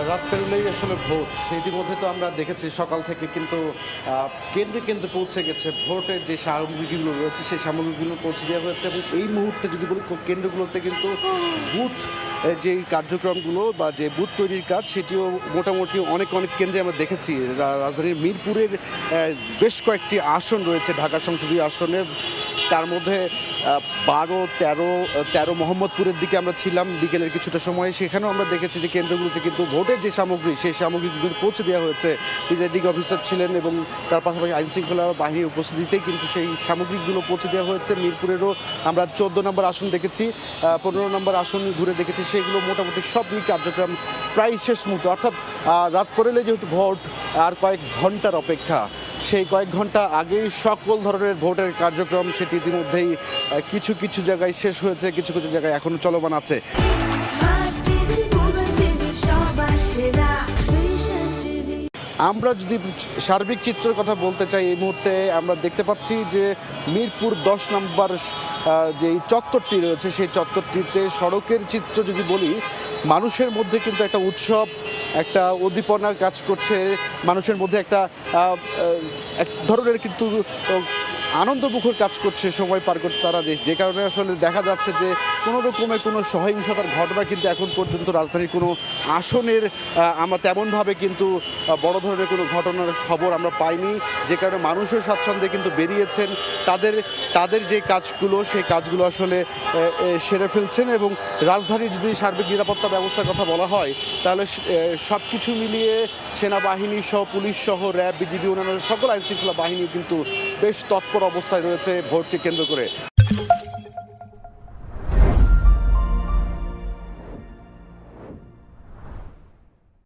রাত পেরোলেই আসলে ভোট। ইতিমধ্যে তো আমরা দেখেছি সকাল থেকে কিন্তু কেন্দ্রে কিন্তু পৌঁছে গেছে ভোটের যে সামগ্রীগুলো রয়েছে সেই সামগ্রীগুলো পৌঁছে দেওয়া হয়েছে এবং এই মুহূর্তে যদি বলি কেন্দ্রগুলোতে কিন্তু বুথ যেই কার্যক্রমগুলো বা যে বুথ তৈরির কাজ সেটিও মোটামুটি অনেক অনেক কেন্দ্রে আমরা দেখেছি। রাজধানীর মিরপুরের বেশ কয়েকটি আসন রয়েছে ঢাকা সংসদীয় আসনে, তার মধ্যে 12, 13 মোহাম্মদপুরের দিকে আমরা ছিলাম বিকেলের কিছুটা সময়, সেখানেও আমরা দেখেছি যে কেন্দ্রগুলোতে কিন্তু ভোটের যে সামগ্রী সেই সামগ্রীগুলো পৌঁছে দেওয়া হয়েছে। প্রিজাইডিং অফিসার ছিলেন এবং তার পাশাপাশি আইনশৃঙ্খলা বাহিনীর উপস্থিতিতেই কিন্তু সেই সামগ্রীগুলো পৌঁছে দেওয়া হয়েছে। মিরপুরেরও আমরা 14 নম্বর আসন দেখেছি, 15 নম্বর আসন ঘুরে দেখেছি, সেগুলো মোটামুটি সবই কার্যক্রম প্রায় শেষ মুহূর্তে, অর্থাৎ রাত পড়লে যেহেতু ভোট আর কয়েক ঘন্টার অপেক্ষা, সেই কয়েক ঘন্টা আগেই সকল ধরনের ভোটের কার্যক্রম সেটি ইতিমধ্যেই কিছু কিছু জায়গায় শেষ হয়েছে, কিছু কিছু জায়গায় এখনো চলমান আছে। আমরা যদি সার্বিক চিত্রের কথা বলতে চাই, এই মুহূর্তে আমরা দেখতে পাচ্ছি যে মিরপুর 10 নম্বর যেই চত্বরটি রয়েছে সেই চত্বরটিতে সড়কের চিত্র যদি বলি, মানুষের মধ্যে কিন্তু একটা উৎসব, একটা উদ্দীপনা কাজ করছে, মানুষের মধ্যে একটা এক ধরনের কিন্তু আনন্দমুখর কাজ করছে, সময় পার করছে তারা, যে কারণে আসলে দেখা যাচ্ছে যে কোনো রকমের কোনো সহিংসতার ঘটনা কিন্তু এখন পর্যন্ত রাজধানীর কোনো আসনের আমরা তেমনভাবে কিন্তু বড় ধরনের কোনো ঘটনার খবর আমরা পাইনি, যে কারণে মানুষও স্বাচ্ছন্দ্যে কিন্তু বেরিয়েছেন, তাদের যে কাজগুলো সেই কাজগুলো আসলে সেরে ফেলছেন। এবং রাজধানীর যদি সার্বিক নিরাপত্তা ব্যবস্থার কথা বলা হয় তাহলে সব কিছু মিলিয়ে সেনাবাহিনী সহ পুলিশ সহ র্যাব, বিজিবি, অন্যান্য সকল আইনশৃঙ্খলা বাহিনী কিন্তু বেশ তৎপর অবস্থায় রয়েছে ভোটকে কেন্দ্র করে।